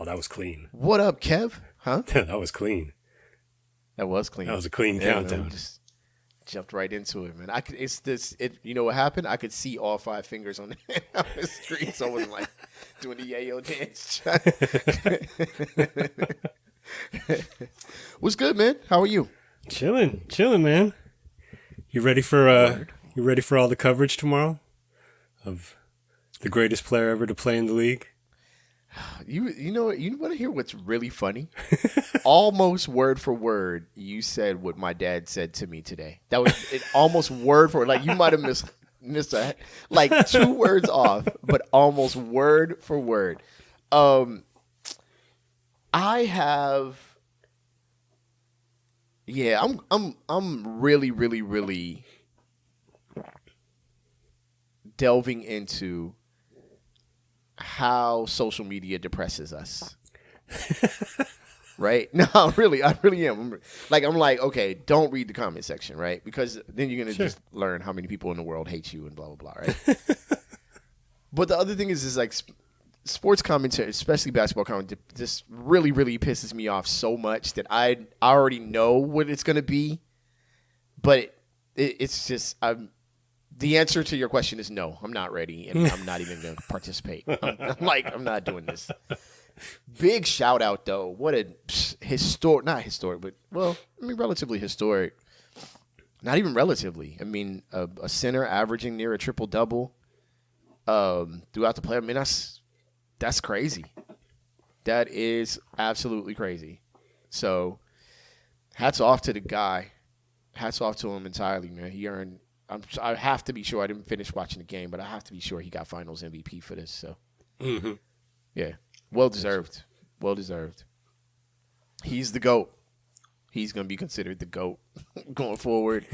Oh, that was clean. What up, Kev? Huh? That was clean. That was clean. That was a clean countdown. Man, just jumped right into it, man. I could. It's this. It. You know what happened? I could see all 5 fingers on the screen, so I wasn't like doing the yayo dance. What's good, man? How are you? Chilling, man. You ready for all the coverage tomorrow of the greatest player ever to play in the league? You know what? You want to hear what's really funny? Almost word for word, you said what my dad said to me today. That was it, almost word for word. Like you might have missed like 2 words off, but almost word for word. I have. Yeah, I'm really delving into how social media depresses us. Right? No, I really am. I'm like, okay, don't read the comment section, right? Because then you're going to just learn how many people in the world hate you and blah, blah, blah, right? But the other thing is like sports commentary, especially basketball commentary, just really pisses me off so much that I already know what it's going to be. But it's just, the answer to your question is no, I'm not ready, and I'm not even going to participate. I'm not doing this. Big shout out, though. What a not historic, but, well, I mean, relatively historic. Not even relatively. I mean, a center averaging near a triple-double throughout the play. I mean, that's crazy. That is absolutely crazy. So, hats off to the guy. Hats off to him entirely, man. He earned. I have to be sure. I didn't finish watching the game, but I have to be sure he got Finals MVP for this. So, yeah, well deserved. Well deserved. He's the GOAT. He's going to be considered the GOAT going forward.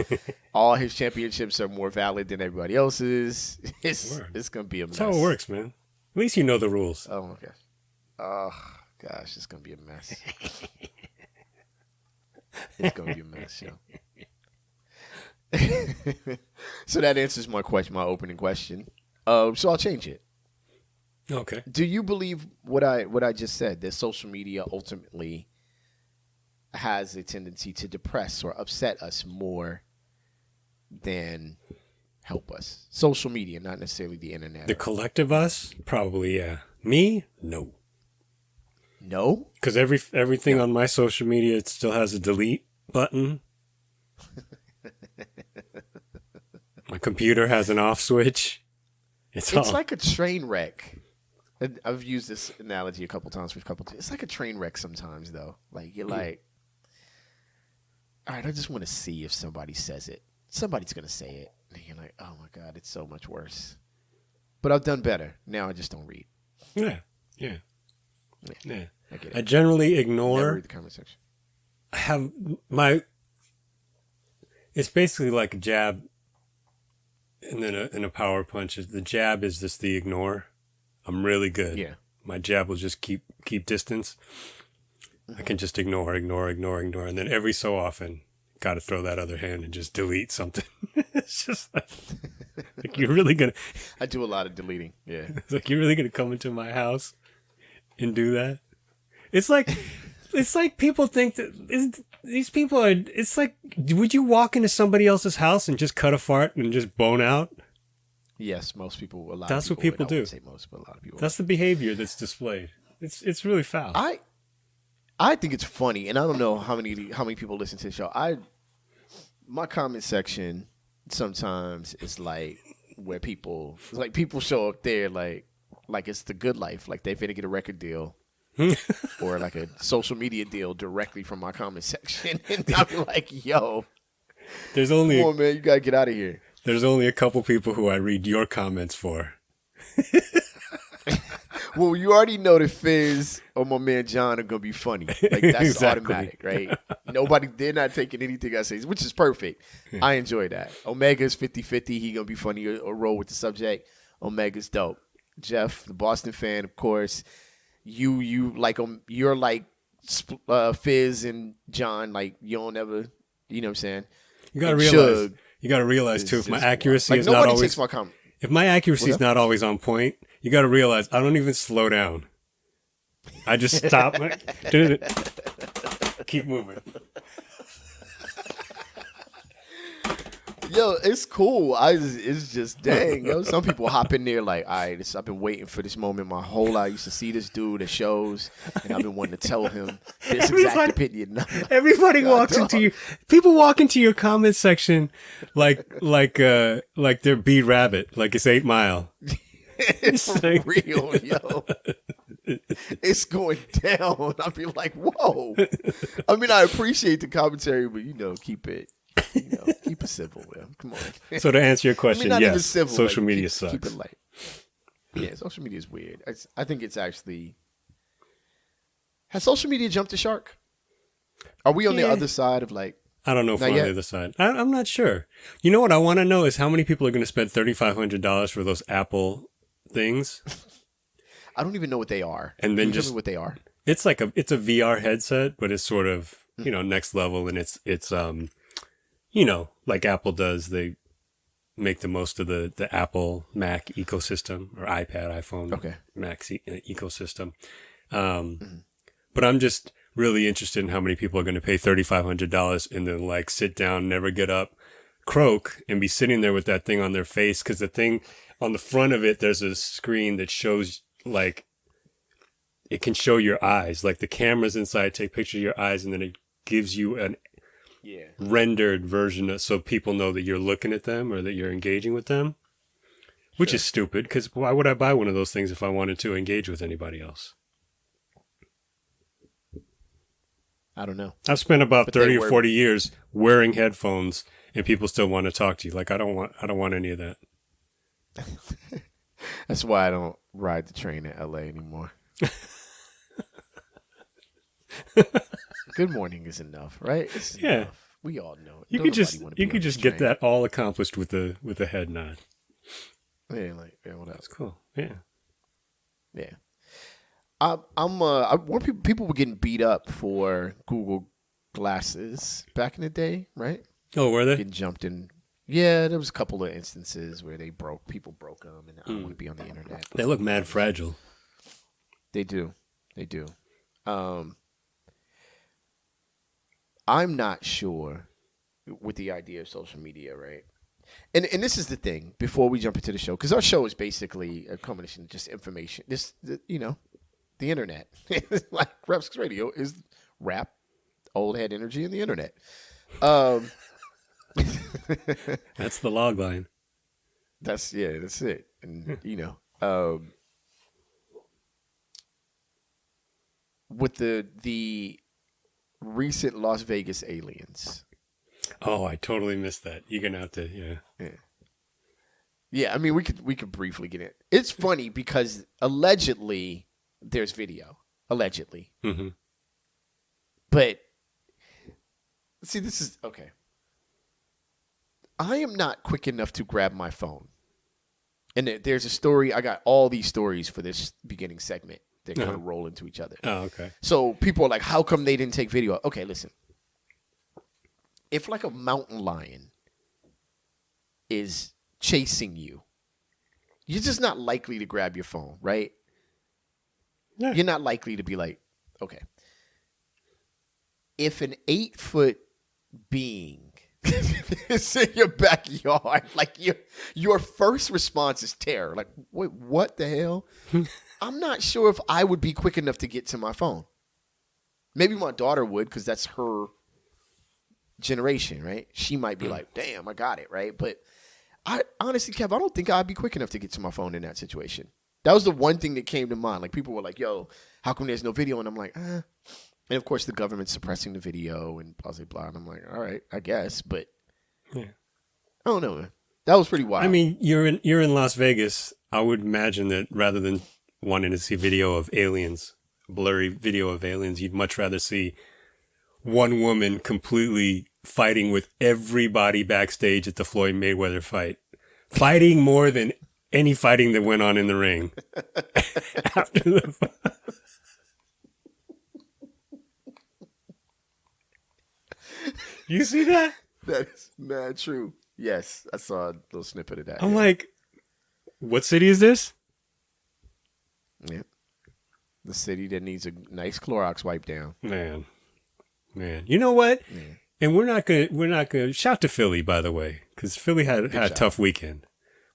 All his championships are more valid than everybody else's. It's going to be a mess. That's how it works, man. At least you know the rules. Oh, my gosh. Oh, gosh, it's going to be a mess. It's going to be a mess, yo. So that answers my opening question. So I'll change it. Okay. Do you believe what I just said, that social media ultimately has a tendency to depress or upset us more than help us? Social media, not necessarily the internet. The collective us? Probably, yeah. Me? No. No? Because everything on my social media, it still has a delete button. My computer has an off switch. It's like a train wreck. I've used this analogy a couple times. It's like a train wreck sometimes, though. Like, you're like, all right, I just want to see if somebody says it. Somebody's going to say it. And you're like, oh, my God, it's so much worse. But I've done better. Now I just don't read. Yeah. I get it. I generally ignore. Never read the comment section. I have it's basically like a jab and then a power punch. The jab is just the ignore. I'm really good. Yeah. My jab will just keep distance. I can just ignore. And then every so often, got to throw that other hand and just delete something. It's just like you're really going to. I do a lot of deleting. Yeah. It's like, you're really going to come into my house and do that? It's like people think that these people are. It's like, would you walk into somebody else's house and just cut a fart and just bone out? Yes, most people. That's what people do. I wouldn't say most, but a lot of people. That's the behavior that's displayed. It's really foul. I think it's funny, and I don't know how many people listen to the show. My comment section sometimes is like where people show up there like it's the good life, like they're finna get a record deal. Or like a social media deal directly from my comment section. And I'm like, yo, come on, man, you gotta get out of here. There's only a couple people who I read your comments for. Well, you already know that Fizz or my man John are gonna be funny. Like, that's Exactly. automatic, right? They're not taking anything I say, which is perfect. I enjoy that. Omega's 50-50. He gonna be funny or roll with the subject. Omega's dope. Jeff, the Boston fan, of course. You like you're like Fizz and John, like you don't ever, you know what I'm saying? You gotta realize too, if my accuracy is not always. Takes my comment. If my accuracy is not always on point, you gotta realize I don't even slow down. I just stop. Keep moving. Yo, it's cool. It's just dang. Yo, some people hop in there like, all right, I've been waiting for this moment my whole life. I used to see this dude at shows, and I've been wanting to tell him this exact opinion. Everybody walks into you. People walk into your comment section like they're B Rabbit, like it's 8 Mile. It's for real, yo. It's going down. I'll be like, whoa. I mean, I appreciate the commentary, but keep it. Keep it civil, man. Come on. So to answer your question, not yes, even civil, social media sucks. Keep it light. Yeah, social media is weird. I think it's actually. Has social media jumped the shark? Are we on the other side of like? I don't know if we're on the other side. I'm not sure. You know what I want to know is how many people are going to spend $3,500 for those Apple things. I don't even know what they are. And then Can you tell me what they are. It's like it's a VR headset, but it's sort of next level, and it's like Apple does. They make the most of the Apple Mac ecosystem or iPad, iPhone, Mac ecosystem. But I'm just really interested in how many people are going to pay $3,500 and then like sit down, never get up, croak, and be sitting there with that thing on their face. Because the thing on the front of it, there's a screen that shows like it can show your eyes. Like the cameras inside take pictures of your eyes, and then it gives you an rendered version so people know that you're looking at them or that you're engaging with them, which is stupid because why would I buy one of those things if I wanted to engage with anybody else? I don't know. I've spent about 30 or 40 years wearing headphones and people still want to talk to you. Like I don't want any of that. That's why I don't ride the train in LA anymore. Good morning is enough, right? It's enough. We all know it. You could just get that all accomplished with a head nod. Yeah, what else? That's cool. Yeah. Yeah. I people were getting beat up for Google Glasses back in the day, right? Oh, were they? Getting jumped in. Yeah, there was a couple of instances where people broke them, and I don't want to be on the internet. They look mad fragile. They do. I'm not sure with the idea of social media, right? And this is the thing before we jump into the show, because our show is basically a combination of just information. The internet, like Rap 6 Radio is rap, old head energy, and the internet. That's the log line. That's it. And with the recent Las Vegas aliens. Oh, I totally missed that. You're gonna have to, yeah. I mean, we could briefly get it. It's funny because allegedly there's video, allegedly, but see, this is okay. I am not quick enough to grab my phone, and there's a story. I got all these stories for this beginning segment. They kind of roll into each other. Oh, okay. So people are like, how come they didn't take video? Okay, listen. If like a mountain lion is chasing you, you're just not likely to grab your phone, right? Yeah. You're not likely to be like, okay. If an 8-foot being is in your backyard, like your first response is terror. Like, wait, what the hell? I'm not sure if I would be quick enough to get to my phone. Maybe my daughter would, because that's her generation, right? She might be like, damn, I got it, right? But I honestly, Kev, I don't think I'd be quick enough to get to my phone in that situation. That was the one thing that came to mind. Like, people were like, yo, how come there's no video? And I'm like, And of course, the government's suppressing the video and blah, blah, blah. And I'm like, all right, I guess. But I don't know, man. That was pretty wild. I mean, you're in Las Vegas. I would imagine that rather than wanting to see video of aliens, blurry video of aliens, you'd much rather see one woman completely fighting with everybody backstage at the Floyd Mayweather fight. Fighting more than any fighting that went on in the ring. After the You see that? That is mad true. Yes, I saw a little snippet of that. I'm like, what city is this? Yeah. The city that needs a nice Clorox wipe down. Man. You know what? Yeah. And we're not gonna shout to Philly, by the way, because Philly had a tough weekend.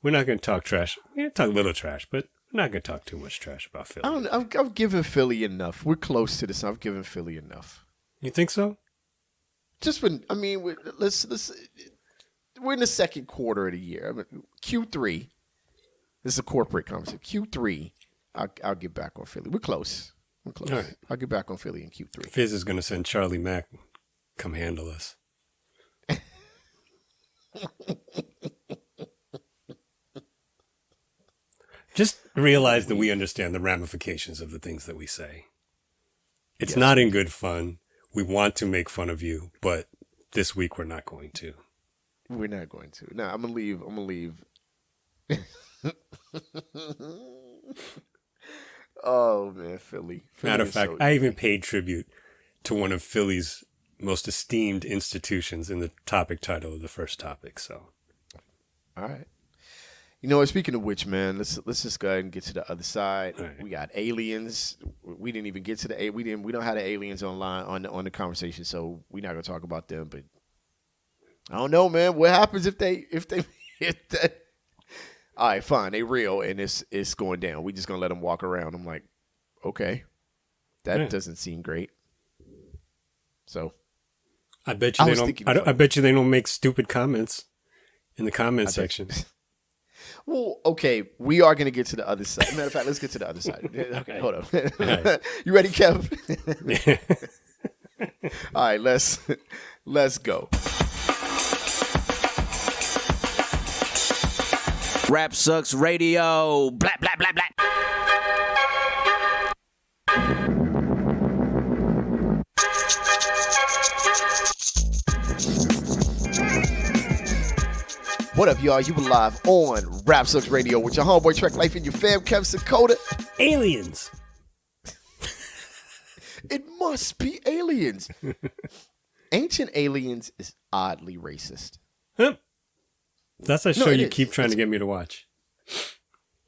We're not gonna talk trash. We're gonna talk a little trash, but we're not gonna talk too much trash about Philly. I've given Philly enough. We're close to this. I've given Philly enough. You think so? Just when let's we're in the second quarter of the year. I mean, Q3. This is a corporate conversation. Q3. I'll get back on Philly. We're close. All right. I'll get back on Philly in Q3. Fizz is gonna send Charlie Mack. Come handle us. Just realize that we understand the ramifications of the things that we say. It's not in good fun. We want to make fun of you, but this week we're not going to. We're not going to. No, I'm gonna leave. Oh man, Philly. Matter of fact, I even paid tribute to one of Philly's most esteemed institutions in the topic title of the first topic. So, all right. You know what? Speaking of which, man, let's just go ahead and get to the other side. Right. We got aliens. We didn't even get to we don't have the aliens online on the conversation, so we're not gonna talk about them. But I don't know, man. What happens if they hit that? All right, fine. They real and it's going down. We just gonna let them walk around. I'm like, okay, that doesn't seem great. So I bet you they don't. I bet you they don't make stupid comments in the comment section. Well, okay, we are going to get to the other side. Matter of fact, let's get to the other side. Okay, hold on. Right. You ready, Kev? All right, let's go. Rap Sucks Radio. Blah, blah, blah, blah. What up, y'all? You were live on Rap Sucks Radio with your homeboy Trek Life and your fam, Kev Sakota. Aliens. It must be aliens. Ancient Aliens is oddly racist. Huh? That's a show you keep trying to get me to watch.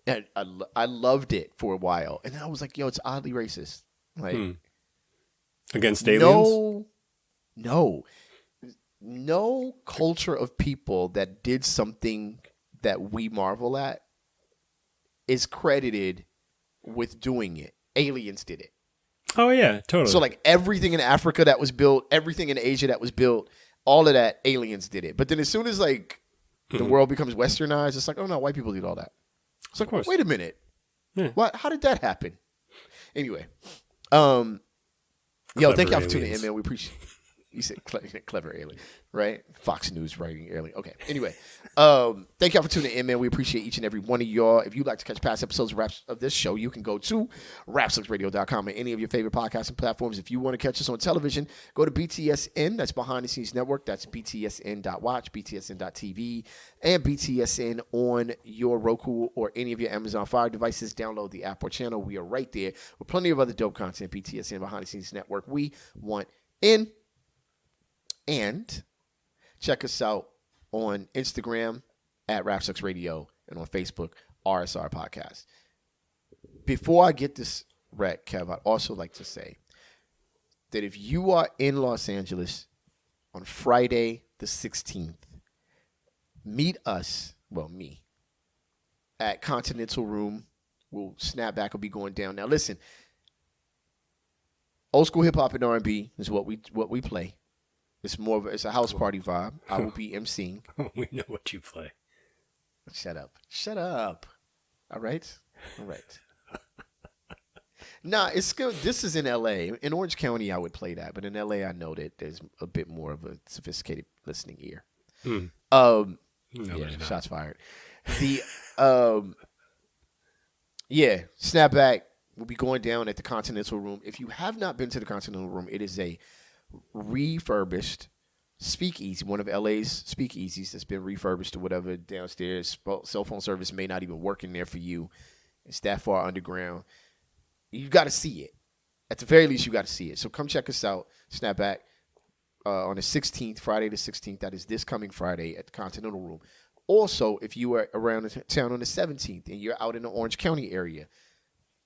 And I loved it for a while. And I was like, yo, it's oddly racist. Like Against aliens? No culture of people that did something that we marvel at is credited with doing it. Aliens did it. Oh, yeah, totally. So, like, everything in Africa that was built, everything in Asia that was built, all of that, aliens did it. But then as soon as, like, the world becomes westernized, it's like, oh, no, white people did all that. It's like, wait a minute. Yeah. What? How did that happen? Anyway. Yo, thank y'all for tuning in, man. We appreciate You said clever alien, right? Fox News writing alien. Okay. Anyway, thank y'all for tuning in, man. We appreciate each and every one of y'all. If you'd like to catch past episodes of this show, you can go to rapsucksradio.com or any of your favorite podcasting platforms. If you want to catch us on television, go to BTSN. That's Behind the Scenes Network. That's btsn.watch, btsn.tv, and BTSN on your Roku or any of your Amazon Fire devices. Download the app or channel. We are right there with plenty of other dope content. BTSN, Behind the Scenes Network. We want in. And check us out on Instagram at Rap Sucks Radio and on Facebook, RSR Podcast. Before I get this right, Kev, I'd also like to say that if you are in Los Angeles on Friday the 16th, meet us, me, at Continental Room. Snapback will be going down. Now listen, old school hip hop and R&B is what we play. It's a house party vibe. I will be emceeing. We know what you play. Shut up. All right. Nah, it's good. This is in L.A. In Orange County, I would play that, but in L.A., I know that there's a bit more of a sophisticated listening ear. No, shots fired. Snapback will be going down at the Continental Room. If you have not been to the Continental Room, it is a refurbished speakeasy, one of LA's speakeasies that's been refurbished to whatever downstairs. Cell phone service may not even work in there for you. It's that far underground. You got to see it. At the very least, you got to see it. So come check us out. Snapback on the 16th, Friday the 16th. That is this coming Friday at the Continental Room. Also, if you are around the town on the 17th and you're out in the Orange County area,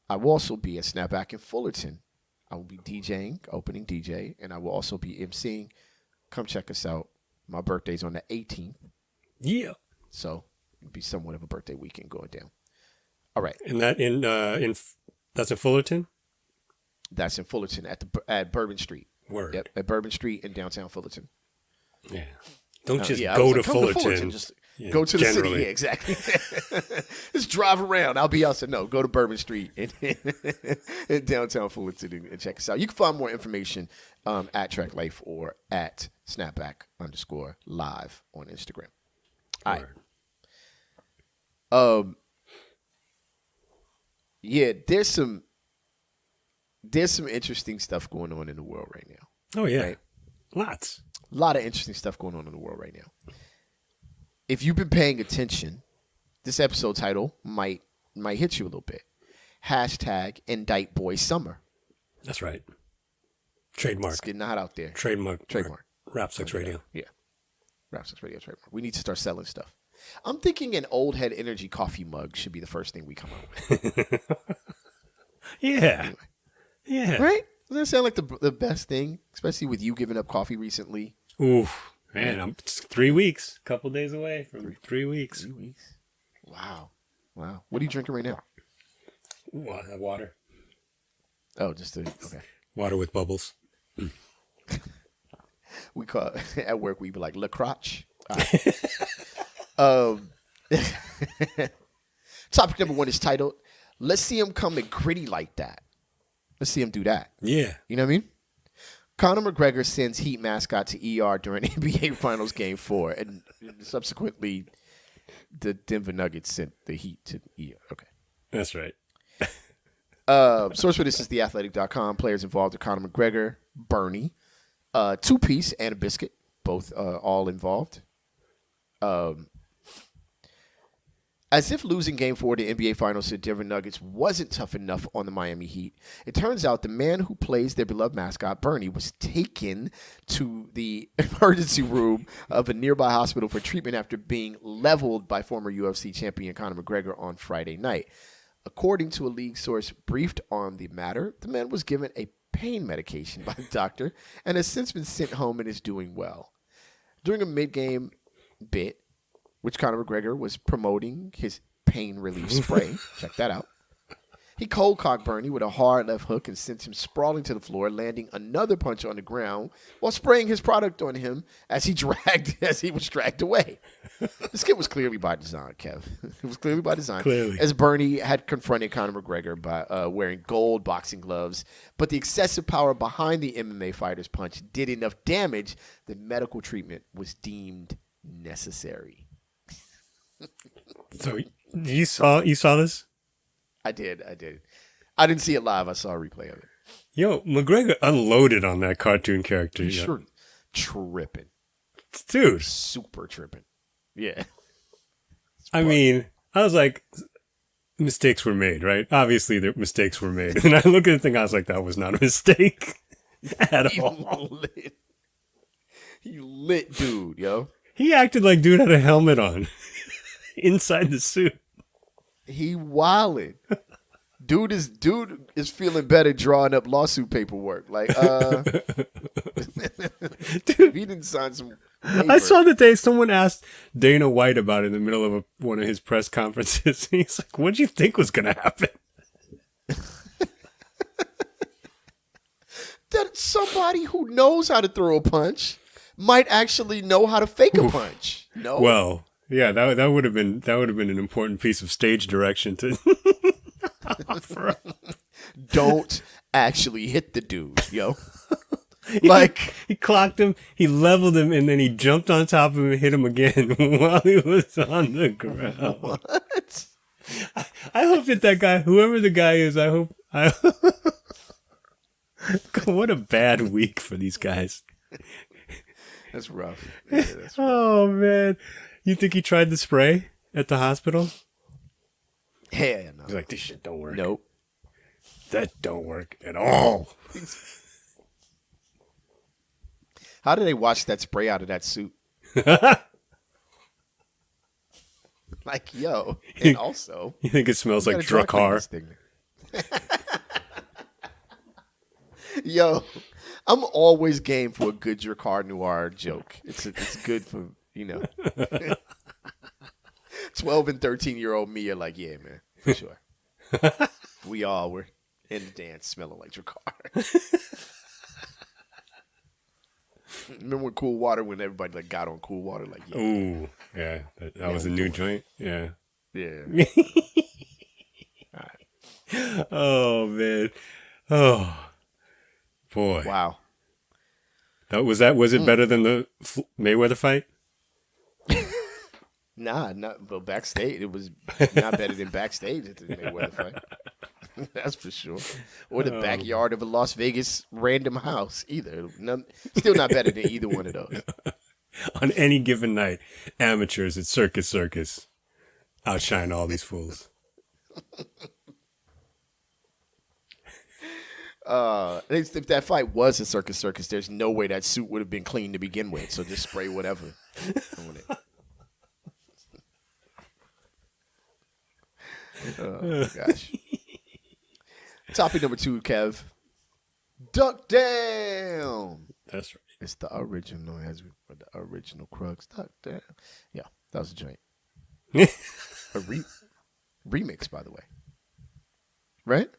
I will also be at Snapback in Fullerton. I will be DJing, opening DJ, and I will also be emceeing. Come check us out. My birthday's on the 18th. Yeah. So it'll be somewhat of a birthday weekend going down. All right. And that's in Fullerton? That's in Fullerton at Bourbon Street. Word. Yep, at Bourbon Street in downtown Fullerton. Yeah. Don't just I go was to like, come Fullerton. Just go to the city. Yeah, exactly. Just drive around. I'll be out. So no, go to Bourbon Street in downtown Fullerton and check us out. You can find more information at Track Life or at snapback_live on Instagram. All right. Yeah, there's some interesting stuff going on in the world right now. Oh yeah, right? Lots. A lot of interesting stuff going on in the world right now. If you've been paying attention, this episode title might hit you a little bit. # Indict Boy Summer. That's right. Trademark. It's getting hot out there. Trademark. Rap Sex Radio. Yeah. Rap Sex Radio trademark. We need to start selling stuff. I'm thinking an Old Head Energy coffee mug should be the first thing we come out with. Yeah. Anyway. Yeah. Right? Doesn't that sound like the best thing? Especially with you giving up coffee recently. Oof. Man, I'm 3 weeks. Couple days away from 3 weeks. 3 weeks. Wow. What are you drinking right now? Water. Oh, okay. Water with bubbles. We call at work we be like Le Crotch. Topic number 1 is titled, "Let's see him come and gritty like that." Let's see him do that. Yeah. You know what I mean? Conor McGregor sends Heat mascot to ER during NBA Finals Game 4, and subsequently, the Denver Nuggets sent the Heat to ER. Okay. That's right. Source for this is theathletic.com. Players involved are Conor McGregor, Bernie, 2-Piece, and a Biscuit, both all involved. As if losing Game 4 of the NBA Finals to the Denver Nuggets wasn't tough enough on the Miami Heat, it turns out the man who plays their beloved mascot, Bernie, was taken to the emergency room of a nearby hospital for treatment after being leveled by former UFC champion Conor McGregor on Friday night. According to a league source briefed on the matter, the man was given a pain medication by the doctor and has since been sent home and is doing well. During a mid-game bit, which Conor McGregor was promoting his pain relief spray. Check that out. He cold-cocked Bernie with a hard left hook and sent him sprawling to the floor, landing another punch on the ground while spraying his product on him as he was dragged away. This skit was clearly by design, Kev. It was clearly by design. Clearly. As Bernie had confronted Conor McGregor by wearing gold boxing gloves, but the excessive power behind the MMA fighter's punch did enough damage that medical treatment was deemed necessary. So you saw this? I did. I didn't see it live. I saw a replay of it. Yo, McGregor unloaded on that cartoon character. He's sure tripping. Dude. Super tripping. Yeah. I mean, I was like, mistakes were made, right? Obviously, mistakes were made. And I look at the thing, I was like, that was not a mistake at all. He lit dude, yo. He acted like dude had a helmet on inside the suit. He wildin'. Dude is feeling better drawing up lawsuit paperwork. Like, dude, he didn't sign some paper. I saw that someone asked Dana White about it in the middle of one of his press conferences. He's like, what do you think was going to happen? That somebody who knows how to throw a punch might actually know how to fake a punch. No. Well, yeah, that would have been an important piece of stage direction to Don't actually hit the dude, yo. He clocked him, he leveled him, and then he jumped on top of him and hit him again while he was on the ground. What? I hope that guy, whoever the guy is, what a bad week for these guys. That's rough. Yeah, that's rough. Oh, man. You think he tried the spray at the hospital? Yeah, no. He's like, this shit don't work. Nope. That don't work at all. How do they wash that spray out of that suit? Like, yo. And also, you think it smells like Drakkar? Yo, I'm always game for a good Drakkar Noir joke. It's good for 12 and 13-year-old me are like, yeah, man, for sure. We all were in the dance smelling like Drakkar. Remember when Cool Water, when everybody like got on Cool Water, like, yeah. Ooh, yeah, that was a new joint. Yeah. Yeah. Oh man. Oh boy. Wow. Was it better than the Mayweather fight? Nah, but backstage, it was not better than backstage at the Mayweather fight. That's for sure. Or the backyard of a Las Vegas random house, either. Still not better than either one of those. On any given night, amateurs at Circus outshine all these fools. If that fight was a Circus, there's no way that suit would have been clean to begin with. So just spray whatever on it. Oh my gosh. Topic number 2, Kev. Duck down. That's right. It's the original, the original Krugs. Duck down. Yeah, that was a joint. A remix, by the way. Right?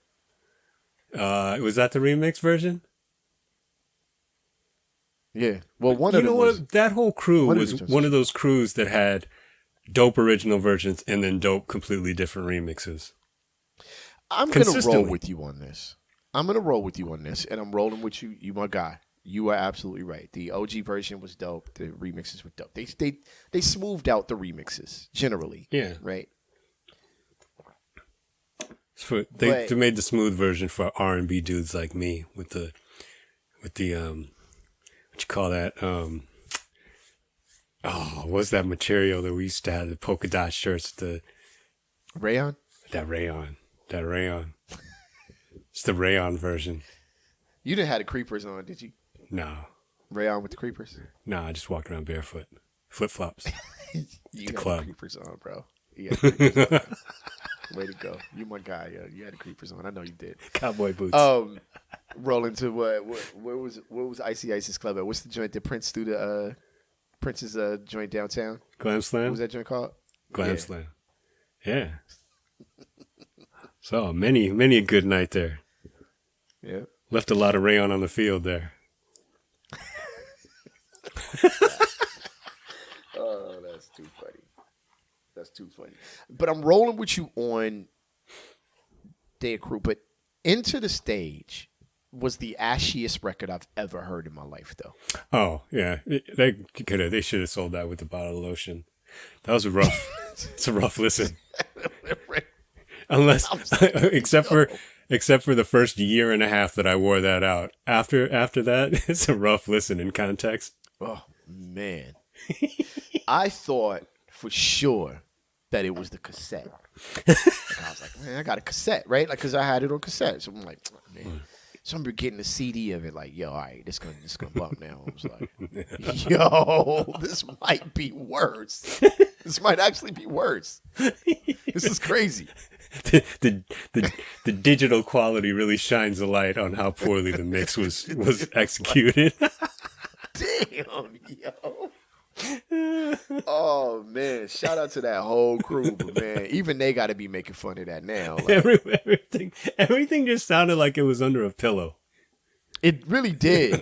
Was that the remix version? Yeah. Well, one you of know them what? was, That whole crew one of was the just- one of those crews that had dope original versions and then dope completely different remixes. I'm going to roll consistently. with you on this. And I'm rolling with you. You my guy. You are absolutely right. The OG version was dope. The remixes were dope. They smoothed out the remixes generally. Yeah. Right. They made the smooth version for R&B dudes like me with the what you call that? What's that material that we used to have, the polka dot shirts, Rayon? That rayon. It's the rayon version. You didn't have the creepers on, did you? No, Rayon with the creepers? I just walked around barefoot, flip flops. You The had club. the creepers on, bro. You had the creepers on. Way to go. You my guy. You had the creepers on. I know you did. Cowboy boots. Rolling to what was Icy Ice's club at? What's the joint that Prince threw the Prince's joint downtown? Glam Slam? What was that joint called? Glam Slam. Yeah. So many a good night there. Yeah. Left a lot of rayon on the field there. Oh, that's too funny. That's too funny. But I'm rolling with you on Day of Crew. But Into the Stage was the ashiest record I've ever heard in my life, though. Oh yeah, they should have sold that with a bottle of lotion. That was a rough. It's a rough listen. Unless, except for the first year and a half that I wore that out. After that, it's a rough listen in context. Oh man, I thought for sure that it was the cassette. Like, I was like, man, I got a cassette, right? Like, cause I had it on cassette. So I'm like, oh, man. So I'm getting the CD of it. Like, yo, all right, this gonna bump now. I was like, yo, this might be worse. This might actually be worse. This is crazy. The digital quality really shines a light on how poorly the mix was executed. Damn, yo. Oh man, shout out to that whole crew, but man, even they got to be making fun of that now. Like, Everything just sounded like it was under a pillow. it really did.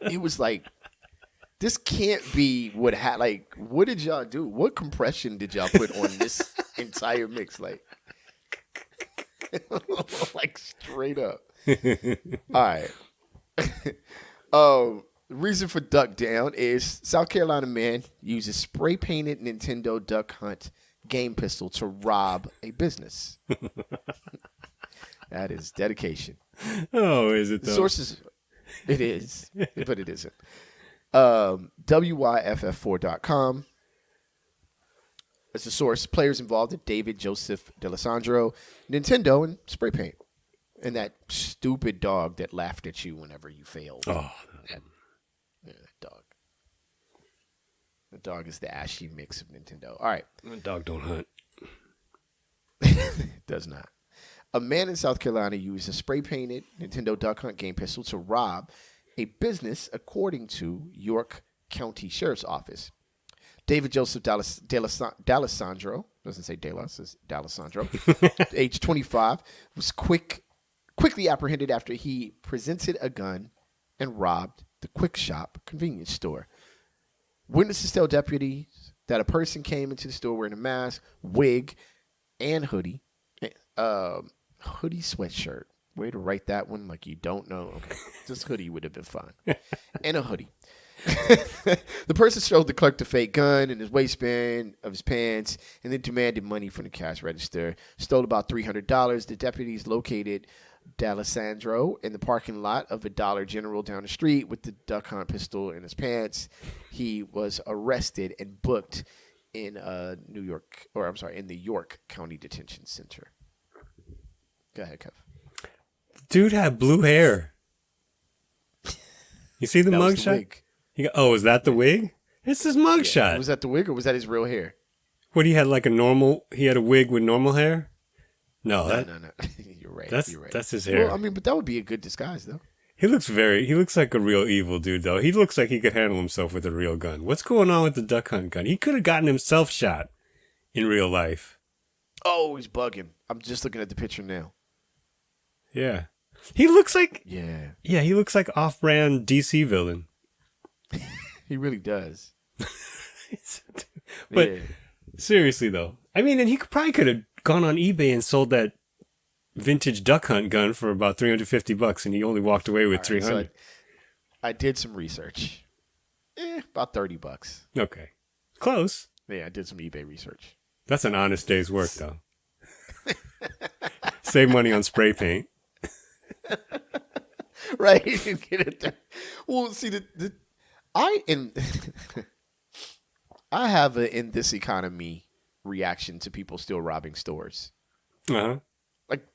It was like, this can't be what like. What did y'all do? What compression did y'all put on this entire mix? Like, like straight up. All right. Reason for Duck Down is South Carolina man uses spray painted Nintendo Duck Hunt game pistol to rob a business. That is dedication. Oh, is it though? Sources, it is, but it isn't. WYFF4.com. As a source, players involved are David Joseph D'Alessandro, Nintendo, and spray paint. And that stupid dog that laughed at you whenever you failed. Oh, That dog. The dog is the ashy mix of Nintendo. All right. my dog don't hunt. Does not. A man in South Carolina used a spray-painted Nintendo Duck Hunt game pistol to rob a business, according to York County Sheriff's Office. David Joseph D'Alessandro, doesn't say Dallas, says D'Alessandro, age 25, was quickly apprehended after he presented a gun and robbed the Quick Shop convenience store. Witnesses tell deputies that a person came into the store wearing a mask, wig, and hoodie, sweatshirt. Way to write that one like you don't know. Okay. This hoodie would have been fine. And a hoodie. The person showed the clerk the fake gun in his waistband of his pants and then demanded money from the cash register. Stole about $300. The deputies located D'Alessandro in the parking lot of a Dollar General down the street with the Duck Hunt pistol in his pants. He was arrested and booked in the York County Detention Center. Go ahead, Kev. Dude had blue hair. You see the mugshot? Oh, is that the wig? It's his mugshot. Yeah. Was that the wig or was that his real hair? What, he had he had a wig with normal hair? No. No. You're right. That's his hair. Well, I mean, but that would be a good disguise, though. He looks like a real evil dude, though. He looks like he could handle himself with a real gun. What's going on with the Duck Hunt gun? He could have gotten himself shot in real life. Oh, he's bugging. I'm just looking at the picture now. Yeah. He looks like... Yeah, he looks like off-brand DC villain. He really does. But seriously, though. I mean, and he probably could have gone on eBay and sold that vintage Duck Hunt gun for about $350, and he only walked away with $300. So I did some research. About $30. Okay. Close. Yeah, I did some eBay research. That's an honest day's work, though. Save money on spray paint. Right. Get it there. Well, see, I have a in this economy reaction to people still robbing stores. Uh-huh. Like,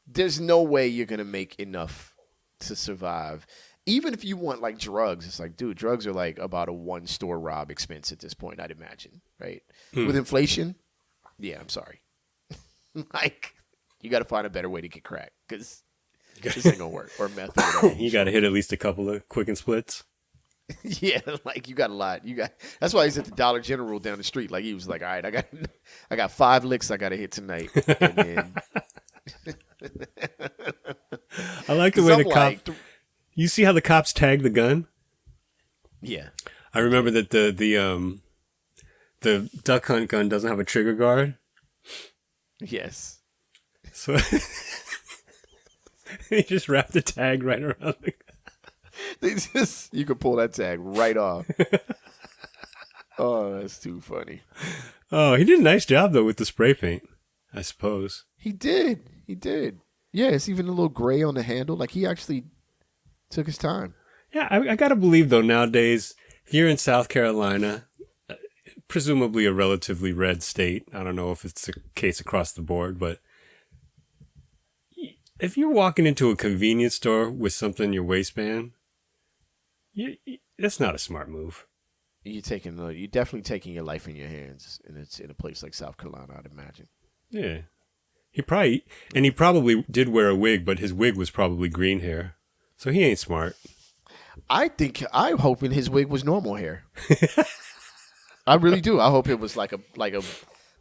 there's no way you're going to make enough to survive. Even if you want, like, drugs, it's like, dude, drugs are, like, about a one-store rob expense at this point, I'd imagine, right? With inflation, yeah, I'm sorry. Like, you got to find a better way to get crack, because this ain't going to work, or meth. You got to hit at least a couple of quick and splits. Yeah, like, you got a lot. That's why he's at the Dollar General down the street. Like, he was like, all right, I got 5 licks I got to hit tonight. And then... I like the way the cop... You see how the cops tag the gun? Yeah. I remember that the Duck Hunt gun doesn't have a trigger guard. Yes. So they just wrap the tag right around the gun. You could pull that tag right off. Oh, that's too funny. Oh, he did a nice job though with the spray paint, I suppose. He did. Yeah, it's even a little gray on the handle. Like, he actually took his time. Yeah, I gotta believe though, nowadays, if you're in South Carolina, presumably a relatively red state, I don't know if it's the case across the board, but if you're walking into a convenience store with something in your waistband, that's not a smart move. You're definitely taking your life in your hands, and it's in a place like South Carolina, I'd imagine. Yeah. He probably did wear a wig, but his wig was probably green hair. So he ain't smart. I'm hoping his wig was normal hair. I really do. I hope it was like a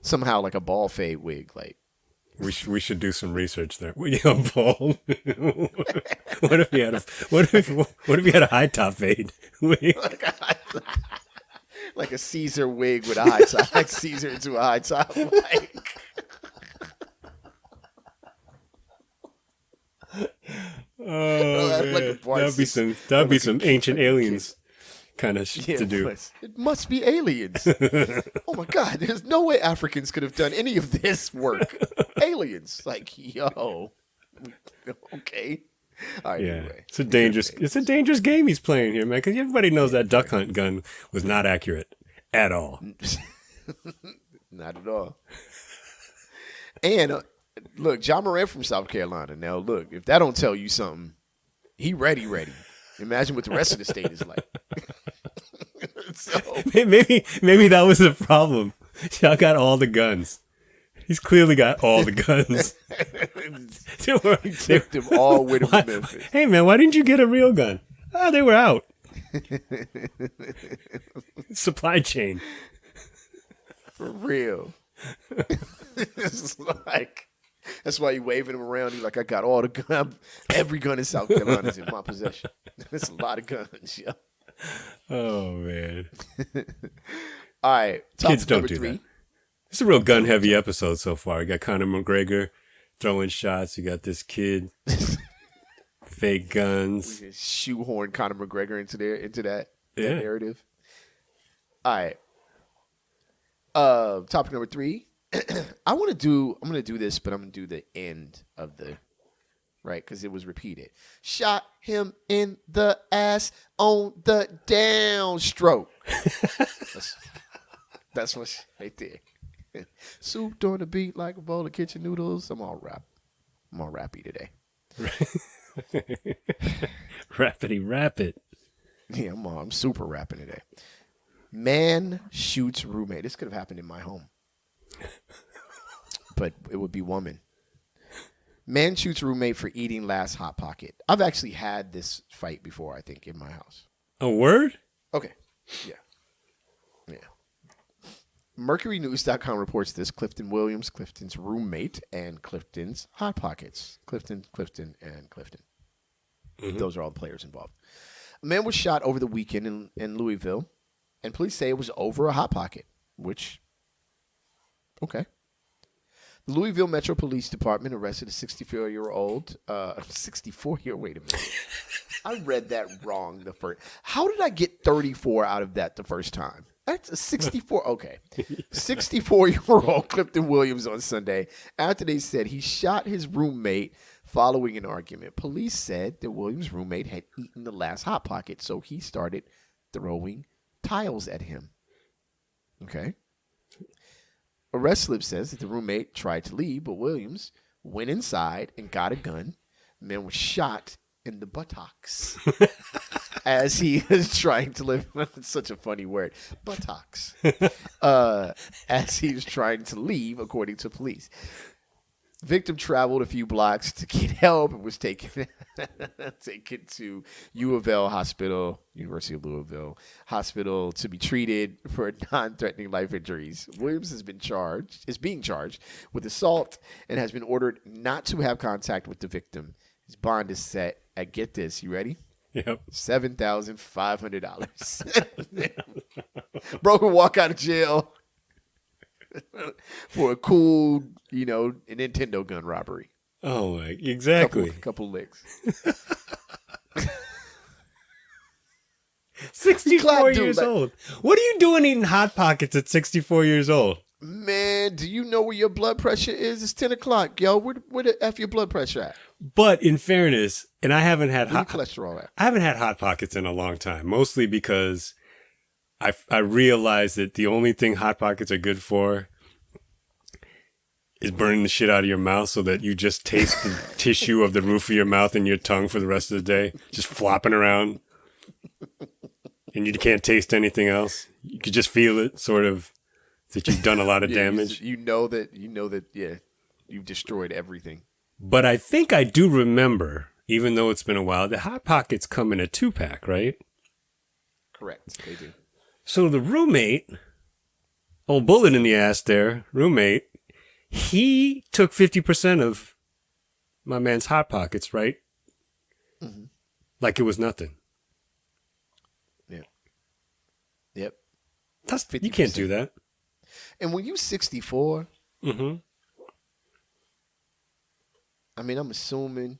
somehow like a ball fade wig. Like, we should do some research there. Bald. What if he had a high top fade wig? Like a Caesar wig with a high top, like Caesar into a high top. Like. That'd be some ancient aliens kind of to do. It must be aliens. Oh my God! There's no way Africans could have done any of this work. Aliens, like, yo, okay. All right, yeah, anyway. It's a dangerous game he's playing here, man. Because everybody knows that Duck Hunt gun was not accurate at all. Not at all. And look, John Moran from South Carolina. Now, look, if that don't tell you something, he ready. Imagine what the rest of the state is like. So maybe that was the problem. Y'all got all the guns. He's clearly got all the guns. He took them all with him to Memphis. Hey, man, why didn't you get a real gun? Oh, they were out. Supply chain. For real. It's like, that's why you waving him around. He's like, I got all the gun. Every gun in South Carolina is in my possession. That's a lot of guns, yo. Oh, man. All right. Kids don't do that. It's a real gun-heavy episode so far. You got Conor McGregor throwing shots. You got this kid. Fake guns. Shoehorn Conor McGregor into that narrative. All right. Topic number 3. I'm gonna do this, but I'm gonna do the end of the right because it was repeated. Shot him in the ass on the downstroke. that's what's right there. Soup on the beat like a bowl of kitchen noodles. I'm all rappy today. Rappity rap it. Yeah, I'm super rapping today. Man shoots roommate. This could have happened in my home. But it would be woman. Man shoots roommate for eating last Hot Pocket. I've actually had this fight before, I think, in my house. A word? Okay. Yeah. MercuryNews.com reports this. Clifton Williams, Clifton's roommate, and Clifton's Hot Pockets. Clifton, and Clifton. Mm-hmm. Those are all the players involved. A man was shot over the weekend in Louisville, and police say it was over a Hot Pocket, which, okay. The Louisville Metro Police Department arrested a 64-year-old, wait a minute. I read that wrong the first. How did I get 34 out of that the first time? That's a 64. Okay. 64-year-old Clifton Williams on Sunday after they said he shot his roommate following an argument. Police said that Williams' roommate had eaten the last Hot Pocket, so he started throwing tiles at him. Okay. Arrest slip says that the roommate tried to leave, but Williams went inside and got a gun. The man was shot in the buttocks as he is trying to live. That's such a funny word. Buttocks. As he was trying to leave, according to police. Victim traveled a few blocks to get help and was taken to U of L Hospital, University of Louisville Hospital, to be treated for non-threatening life injuries. Williams is being charged with assault and has been ordered not to have contact with the victim. His bond is set at, get this, you ready? Yep. $7,500. Bro can walk out of jail for a cool, a Nintendo gun robbery. Oh, my, exactly. Couple licks. 64 years old. What are you doing eating Hot Pockets at 64 years old? Man, do you know where your blood pressure is? It's 10 o'clock, yo. Where the F your blood pressure at? But in fairness, and I haven't had cholesterol at? I haven't had Hot Pockets in a long time, mostly because I realized that the only thing Hot Pockets are good for is burning the shit out of your mouth so that you just taste the tissue of the roof of your mouth and your tongue for the rest of the day, just flopping around. And you can't taste anything else. You could just feel it, sort of, that you've done a lot of damage. You know that, yeah, you've destroyed everything. But I think I do remember, even though it's been a while, the Hot Pockets come in a 2-pack, right? Correct, they do. So the roommate, old bullet in the ass there, roommate, he took 50% of my man's Hot Pockets, right? Mm-hmm. Like it was nothing. Yeah. Yep. You can't do that. And when you're 64, mm-hmm. I mean, I'm assuming,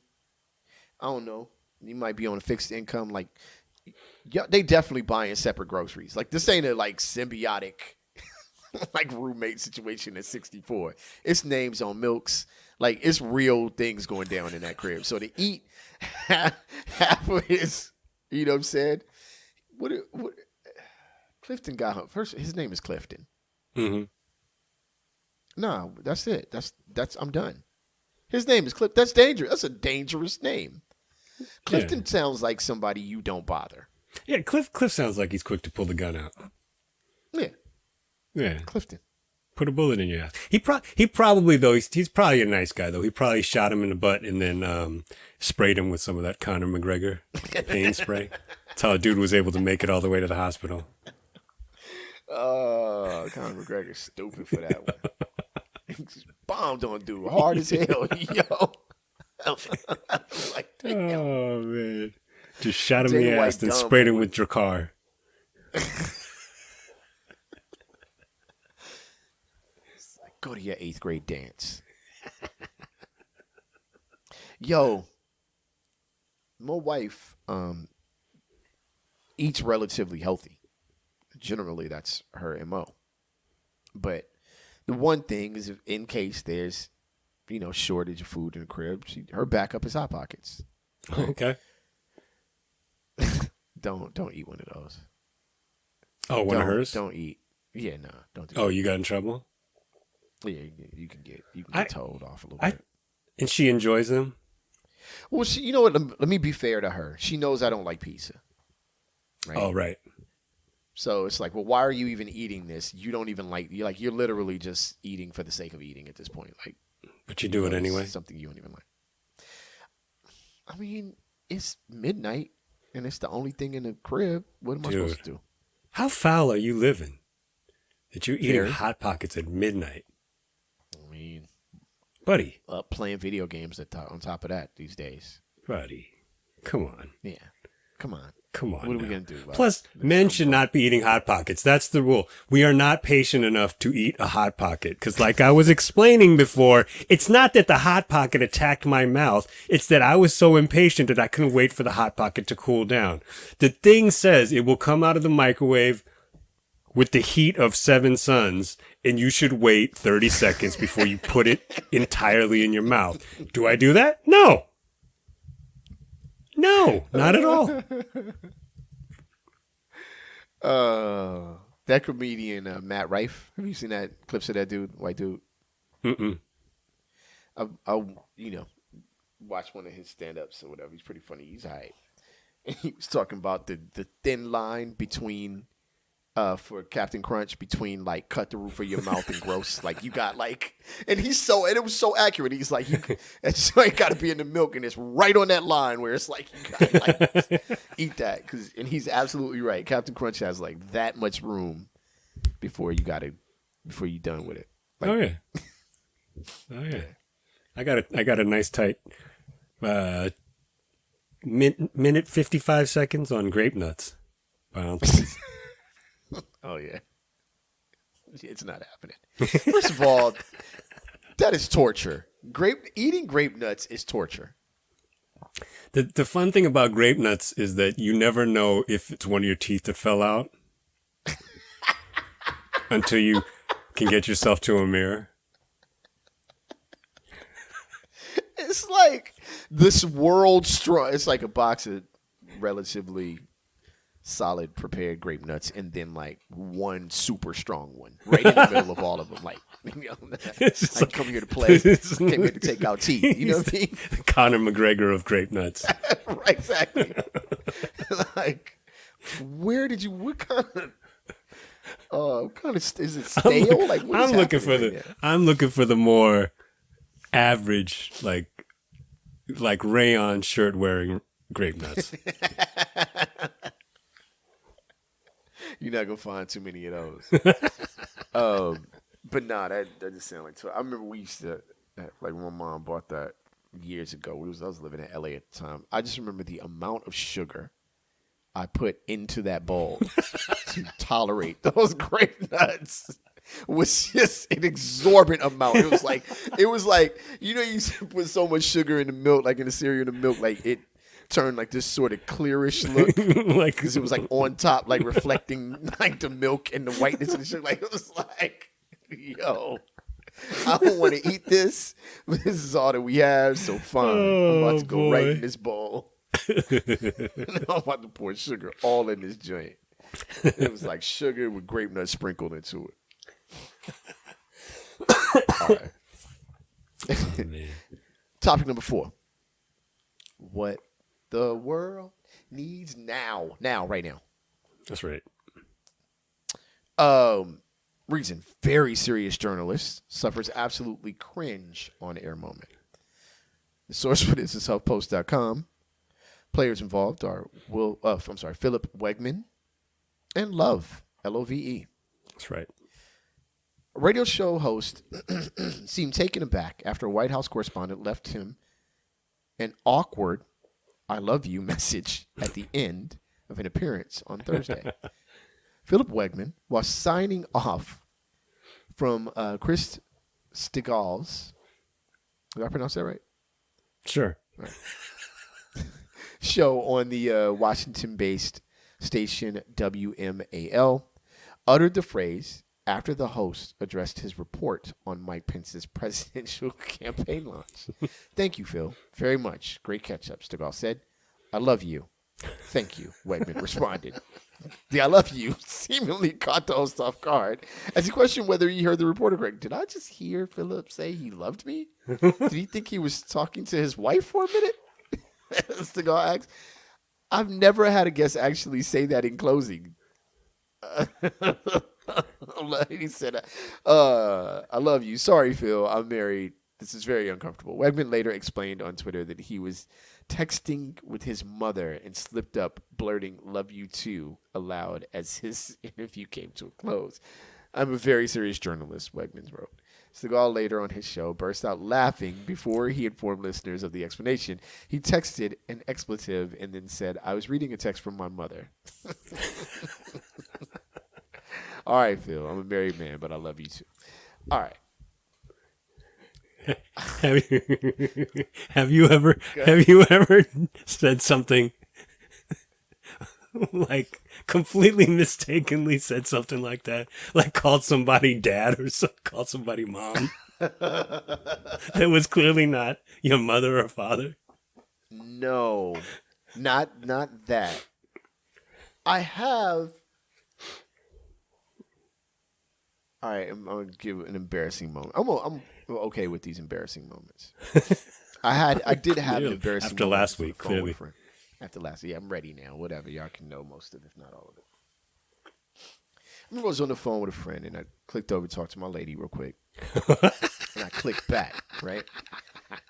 I don't know, you might be on a fixed income. Like, yeah, they definitely buying separate groceries. Like, this ain't a, like, symbiotic, like, roommate situation at 64. It's names on milks. Like, it's real things going down in that crib. So to eat half of his, you know what I'm saying? What Clifton got him. First, his name is Clifton. Mm-hmm. No, that's it. That's I'm done. His name is Clifton. That's dangerous. That's a dangerous name. Clifton sounds like somebody you don't bother. Yeah, Cliff sounds like he's quick to pull the gun out. Yeah. Yeah. Clifton. Put a bullet in your ass. He probably though he's probably a nice guy though. He probably shot him in the butt and then sprayed him with some of that Conor McGregor pain spray. That's how a dude was able to make it all the way to the hospital. Oh, Conor McGregor's stupid for that one. Bombed on dude hard as hell, yo. Like, oh man, just shot him in Dana the White ass and dumb sprayed him boy. with Drakkar. Go to your 8th grade dance. Yo, my wife eats relatively healthy. Generally, that's her MO. But the one thing is, if in case there's, shortage of food in the crib, her backup is Hot Pockets. Okay. Don't eat one of those. Oh, one of hers? Don't eat. Yeah, no, don't do Oh, that. you got in trouble? Yeah, you can get told off a little bit. And she enjoys them? Well, you know what? Let me be fair to her. She knows I don't like pizza. Right? Oh, right. So it's like, well, why are you even eating this? You don't even you're literally just eating for the sake of eating at this point. Like, But you do it anyway? It's something you don't even like. I mean, it's midnight and it's the only thing in the crib. What am I supposed to do? How foul are you living that you're eating Very. Hot Pockets at midnight? I mean, Buddy. playing video games on top of that these days. Buddy. Come on. Yeah. Come on. Come on. What are we now. going to do? Plus, men should not be eating Hot Pockets. That's the rule. We are not patient enough to eat a Hot Pocket. Because like I was explaining before, it's not that the Hot Pocket attacked my mouth. It's that I was so impatient that I couldn't wait for the Hot Pocket to cool down. The thing says it will come out of the microwave with the heat of 7 suns, and you should wait 30 seconds before you put it entirely in your mouth. Do I do that? No. No, not at all. That comedian Matt Rife. Have you seen that clips of that dude, white dude? Mm-mm. I'll watch one of his stand-ups or whatever. He's pretty funny. He's alright. And he was talking about the thin line between for Captain Crunch between like cut the roof of your mouth and gross. Like you got like, and it was so accurate. He's like, it's like got to be in the milk, and it's right on that line where it's like you got like eat that and he's absolutely right. Captain Crunch has like that much room before you done with it. Like, Oh yeah. Oh yeah. I got a nice tight minute 55 seconds on grape nuts. Wow. Oh yeah, it's not happening. First of all, that is torture. Eating grape nuts is torture. The fun thing about grape nuts is that you never know if it's one of your teeth that fell out until you can get yourself to a mirror. It's like this world straw. It's like a box of relatively solid prepared grape nuts and then like one super strong one right in the middle of all of them. Like, I come here to play. Came here to take out teeth. You know what I mean? Conor McGregor of grape nuts. Right, exactly. Like, what kind of is it stale? Like, what is I'm looking happening for right now? I'm looking for the more average like rayon shirt wearing grape nuts. You're not gonna find too many of those. But nah, that just sounds like. I remember we used to like when my mom bought that years ago. I was living in LA at the time. I just remember the amount of sugar I put into that bowl to tolerate those grape nuts was just an exorbitant amount. It was like you put so much sugar in the milk, like in the cereal, in the milk, like it turned like this sort of clearish look, Like because it was like on top, like reflecting like the milk and the whiteness of the sugar. Like it was like, yo, I don't want to eat this, but this is all that we have. So fine, I'm about to go right in this bowl. And I'm about to pour sugar all in this joint. It was like sugar with grape nuts sprinkled into it. All right. Oh, man. Topic number 4. What the world needs now, right now. That's right. Reason, very serious journalist suffers absolutely cringe on-air moment. The source for this is HuffPost.com. Players involved are Philip Wegman and Love, Love. That's right. A radio show host seemed taken aback after a White House correspondent left him an awkward "I love you" message at the end of an appearance on Thursday. Philip Wegman, while signing off from Chris Stigal's, did I pronounce that right? Sure. Right. Show on the Washington-based station WMAL, uttered the phrase after the host addressed his report on Mike Pence's presidential campaign launch. "Thank you, Phil, very much. Great catch-up," Stigall said. "I love you." "Thank you," Wegman responded. The "I love you" seemingly caught the host off guard as he questioned whether he heard the reporter correct. Did I just hear Philip say he loved me? Did he think he was talking to his wife for a minute? Stigall asked. "I've never had a guest actually say that in closing." He said, "I love you. Sorry, Phil. I'm married. This is very uncomfortable." Wegman later explained on Twitter that he was texting with his mother and slipped up, blurting "love you too" aloud as his interview came to a close. "I'm a very serious journalist," Wegman wrote. Stigall later on his show burst out laughing before he informed listeners of the explanation. He texted an expletive and then said, "I was reading a text from my mother." "All right, Phil, I'm a married man, but I love you too." All right. Have you ever said something like completely mistakenly said something like that, like called somebody dad or called somebody mom that was clearly not your mother or father? No, not that. I have. All right, I'm gonna give an embarrassing moment. I'm okay with these embarrassing moments. I did have an embarrassing after moment last week, clearly. After last week, I'm ready now. Whatever, y'all can know most of it, if not all of it. I remember I was on the phone with a friend, and I clicked over to talk to my lady real quick, and I clicked back, right?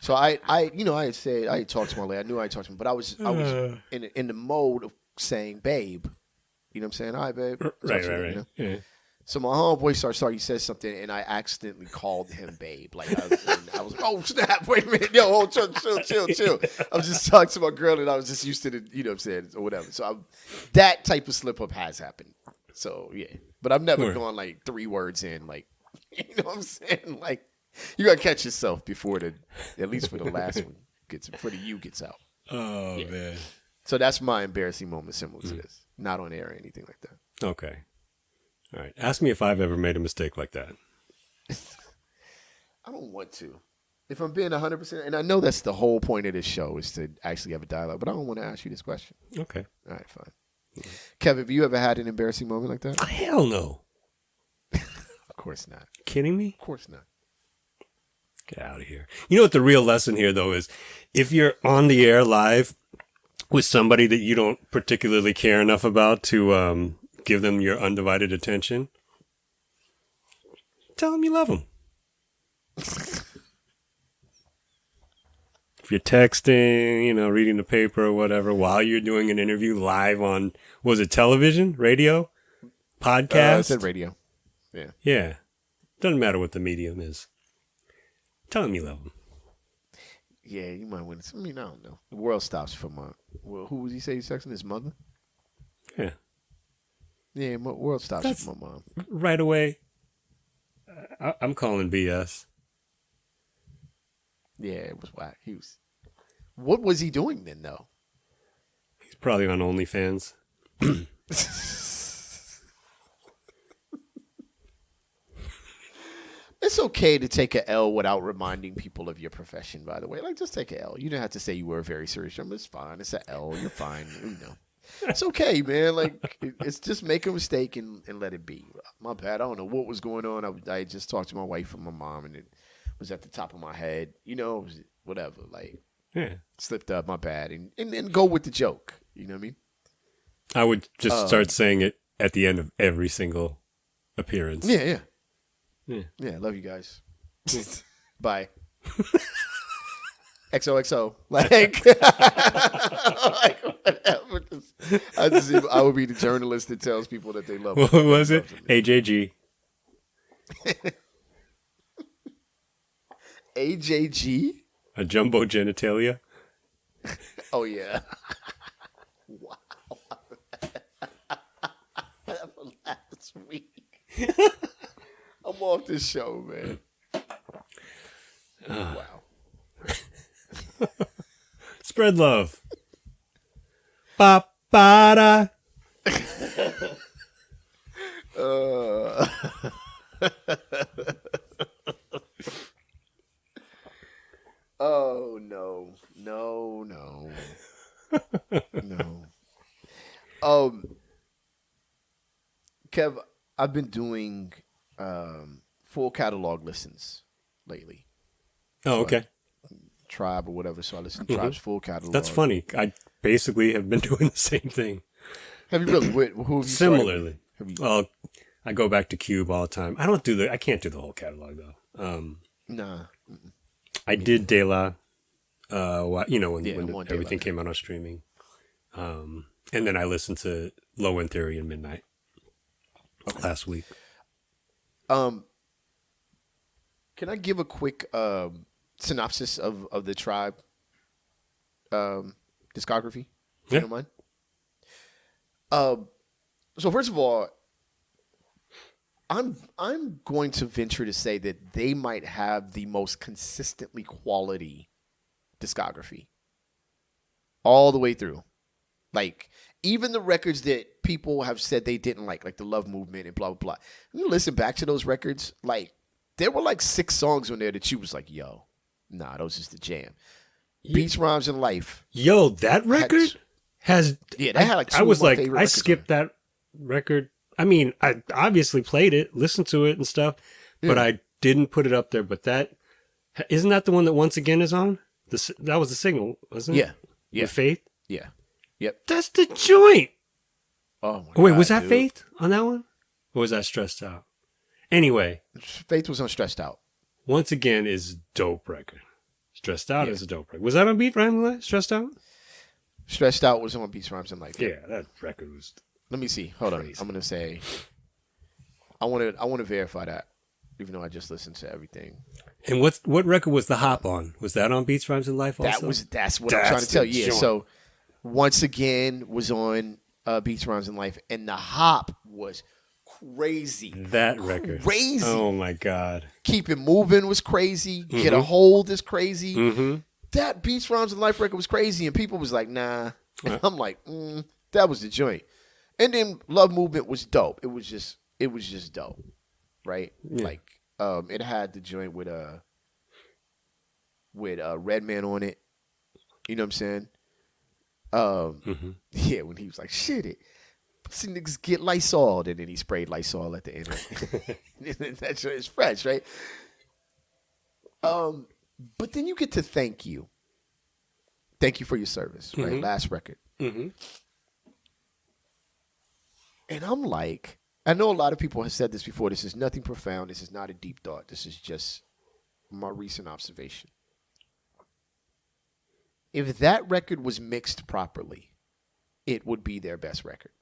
So I had talked to my lady. I knew I had talked to him, but I was in the mode of saying, "Babe," you know what I'm saying? "All right, babe." Right. You know? Yeah. So my homeboy started. He said something, and I accidentally called him babe. Like I was like, "Oh snap! Wait a minute, yo, chill." I was just talking to my girl, and I was just used to the, you know what I'm saying, or whatever. So that type of slip up has happened. So yeah, but I've never gone like 3 words in, like, you know what I'm saying. Like you gotta catch yourself before at least for the last one before the U gets out. Oh yeah. Man. So that's my embarrassing moment, similar to this. Not on air or anything like that. Okay. All right. Ask me if I've ever made a mistake like that. I don't want to. If I'm being 100%, and I know that's the whole point of this show is to actually have a dialogue, but I don't want to ask you this question. Okay. All right, fine. Mm-hmm. Kevin, have you ever had an embarrassing moment like that? Hell no. Of course not. Kidding me? Of course not. Get out of here. You know what the real lesson here, though, is if you're on the air live with somebody that you don't particularly care enough about to give them your undivided attention, tell them you love them. If you're texting, reading the paper or whatever while you're doing an interview live on, was it television, radio, podcast? I said radio. Yeah. Yeah. Doesn't matter what the medium is. Tell them you love them. Yeah, you might win. I mean, I don't know. The world stops for who was he say he's texting? His mother? Yeah. Yeah, my world stops for my mom. Right away, I'm calling BS. Yeah, it was whack. What was he doing then, though? He's probably on OnlyFans. It's okay to take a L without reminding people of your profession, by the way. Like, just take a L. You don't have to say you were very serious. It's fine. It's an L. You're fine. It's okay, man. Like, it's just make a mistake and let it be. My bad. I don't know what was going on. I just talked to my wife and my mom, and it was at the top of my head. Whatever. Like, yeah, slipped up. My bad. And go with the joke. You know what I mean? I would just start saying it at the end of every single appearance. Yeah. Yeah, love you guys. Bye. XOXO. Like, like whatever. I would be the journalist that tells people that they love them. What was it? AJG. AJG? A jumbo genitalia. Oh, yeah. Wow. Last week. I'm off this show, man. Wow. Spread love. Ba ba da. Oh no. Kev, I've been doing full catalog listens lately. Oh, okay. Tribe or whatever, so I listen to Tribe's full catalog. That's funny. I basically have been doing the same thing. Have you really? Who have you Similarly. Have you? Well, I go back to Cube all the time. I can't do the whole catalog though. Nah. I did De La, when I'm on De La. everything came out on streaming. And then I listened to Low End Theory and Midnight last week. Can I give a quick synopsis of the Tribe discography? If you don't mind. So first of all, I'm going to venture to say that they might have the most consistently quality discography all the way through. Like, even the records that people have said they didn't like the Love Movement and blah, blah, blah. When you listen back to those records, like, there were like 6 songs on there that you was like, yo, nah, those is the jam. Beats, Rhymes, and Life. Yo, that record has... Yeah, they had like 2 I was of my like, favorite I records skipped that record. I mean, I obviously played it, listened to it and stuff, but I didn't put it up there. But that... Isn't that the one that Once Again is on? That was the single, wasn't it? Yeah. With Faith? Yeah. Yep. That's the joint. Oh, my God. Wait, was that dude. Faith on that one? Or was that Stressed Out? Anyway. Faith was on Stressed Out. Once Again is dope record. Stressed Out is a dope record. Was that on Beat Rhyme? Stressed Out? Stressed Out was on Beats, Rhymes, and Life. Yeah, that record was... Let me see. Hold on. I'm gonna say. I want to verify that, even though I just listened to everything. And what record was The Hop on? Was that on Beats, Rhymes, and Life also? That's what I'm trying to tell you. Yeah. So Once Again was on Beats, Rhymes, and Life, and The Hop was crazy. That record. Crazy. Oh my God. Keep It Moving was crazy. Get a Hold is crazy. Mm-hmm. That Beats, Rhymes, and Life record was crazy, and people was like, nah. And I'm like, that was the joint. And then Love Movement was dope. It was just dope, right? Yeah. Like, it had the joint with Redman on it. You know what I'm saying? Yeah, when he was like, shit it. See niggas get Lysol, and then he sprayed Lysol at the end. That shit is fresh, right? But then you get to Thank You. Thank You for Your Service, right? Last record. Mm-hmm. And I'm like, I know a lot of people have said this before. This is nothing profound. This is not a deep thought. This is just my recent observation. If that record was mixed properly, it would be their best record.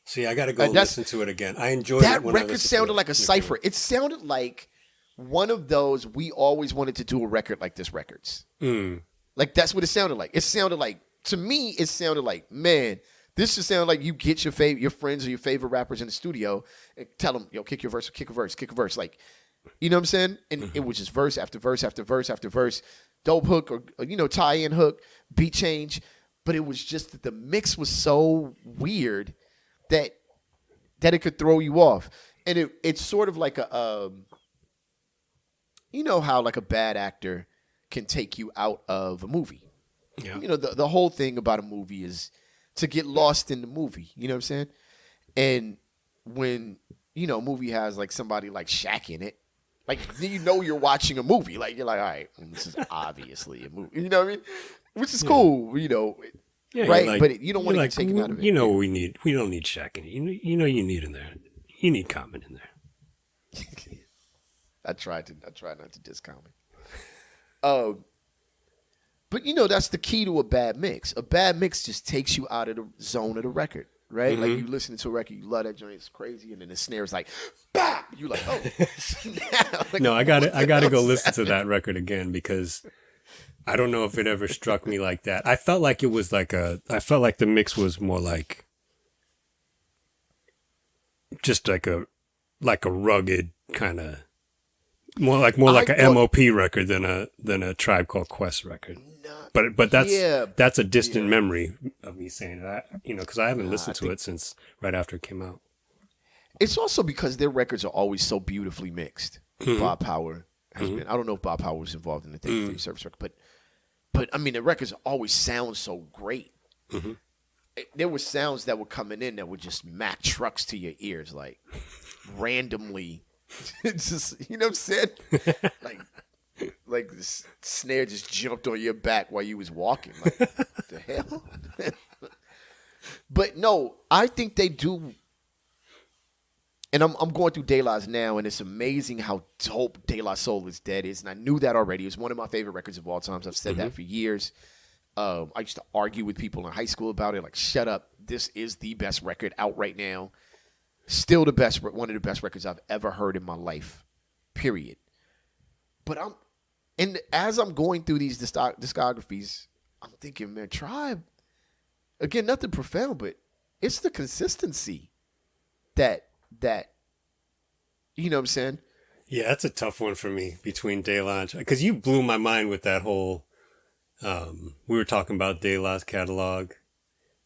See, I got to go listen to it again. I enjoyed that it when I record listened sounded to it. like a cipher. It sounded like one of those we always wanted to do a record like this records. Like, that's what it sounded like. It sounded like, to me, it sounded like, man, this just sounded like you get your friends or your favorite rappers in the studio and tell them, yo, kick your verse, kick a verse, kick a verse. Like, you know what I'm saying? And it was just verse after verse after verse after verse, dope hook or tie-in hook, beat change. But it was just that the mix was so weird that it could throw you off. And it's sort of like a, you know how like a bad actor can take you out of a movie. Yeah. You know, the whole thing about a movie is to get lost in the movie. You know what I'm saying? And when, a movie has like somebody like Shaq in it, like, you're watching a movie. Like, you're like, all right, this is obviously a movie. You know what I mean? Which is cool, Yeah, right? Like, but you don't want to get taken out of it. You know what we need? We don't need Shaq in it. You know you need in there. You need Common in there. I tried not to discount it. But that's the key to a bad mix. A bad mix just takes you out of the zone of the record, right? Like you listen to a record, you love that joint, it's crazy, and then the snare's like, bah! You like, oh, like, No, I gotta go listen to that record again because I don't know if it ever struck me like that. I felt like it was I felt like the mix was more like just like a rugged kind of more like a MOP record than a Tribe Called Quest record. But that's a distant memory of me saying that, because I haven't listened to it since right after it came out. It's also because their records are always so beautifully mixed. Bob Power has been. I don't know if Bob Power was involved in the Thank You for Your Service record, but I mean the records always sound so great. There were sounds that were coming in that would just Mack trucks to your ears, like randomly. It's just, you know what I'm saying? Like the snare just jumped on your back while you was walking. Like, what the hell? But no, I think they do. And I'm going through De La's now, and it's amazing how dope De La Soul is Dead is. And I knew that already. It's one of my favorite records of all times. I've said that for years. I used to argue with people in high school about it. Like, shut up. This is the best record out right now. Still one of the best records I've ever heard in my life, period. But as I'm going through these discographies, I'm thinking, man, Tribe, again, nothing profound, but it's the consistency that, you know what I'm saying? Yeah, that's a tough one for me between De La and Tribe, because you blew my mind with that whole, we were talking about De La's catalog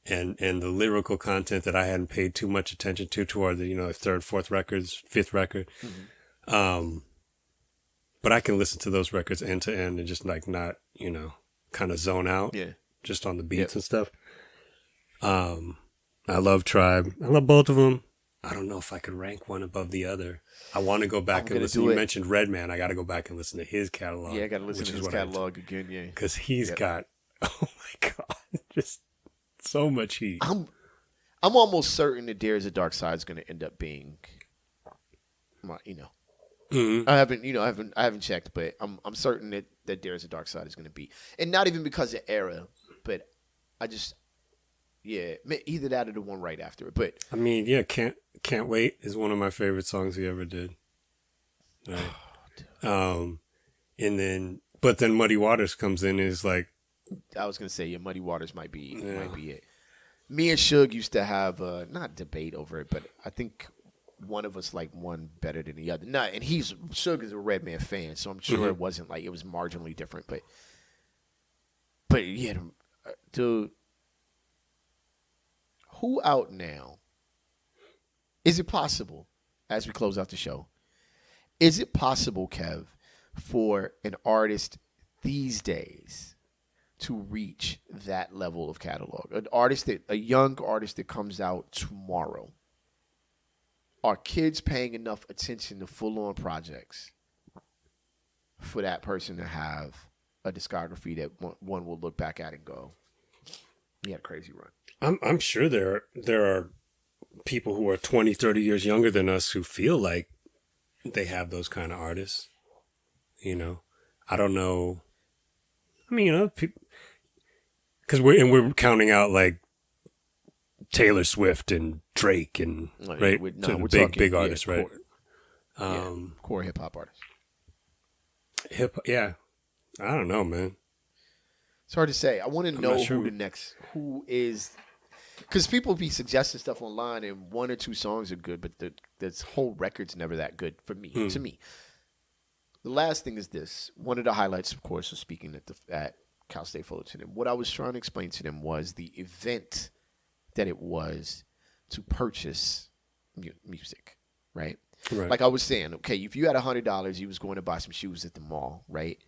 and the lyrical content that I hadn't paid too much attention to toward the, third, fourth records, fifth record. But I can listen to those records end to end and just like not, kind of zone out just on the beats and stuff. I love Tribe. I love both of them. I don't know if I could rank one above the other. I want to go back and listen. You mentioned Redman. I got to go back and listen to his catalog. Yeah, I got to listen to his catalog again, yeah. Because he's got, oh my God, just so much heat. I'm almost certain that There Is a Dark Side is going to end up being, I haven't checked, but I'm certain that There Is a Dark Side is going to be, and not even because of era, but I just, either that or the one right after it. But I mean, yeah, Can't Wait is one of my favorite songs he ever did. Right. But then Muddy Waters comes in and is like, I was gonna say, Muddy Waters might be it. Me and Suge used to have not debate over it, but I think one of us liked one better than the other. No, and Suge is a Redman fan, so I'm sure it wasn't like it was marginally different, but yeah, dude, who out now? Is it possible, as we close out the show, is it possible, Kev, for an artist these days to reach that level of catalog? A young artist that comes out tomorrow. Are kids paying enough attention to full-on projects for that person to have a discography that one will look back at and go, he had a crazy run? I'm sure there are people who are 20, 30 years younger than us who feel like they have those kind of artists. I don't know. I mean, because we're counting out like Taylor Swift and Drake and right, we're big artists, right? Core hip hop artists. I don't know, man. It's hard to say. I want to know who is, because people be suggesting stuff online and one or two songs are good, but this whole record's never that good for me. To me, the last thing is this. One of the highlights, of course, was speaking at Cal State Fullerton, and what I was trying to explain to them was the event that it was to purchase music, right? Like I was saying, okay, if you had $100, you was going to buy some shoes at the mall, right?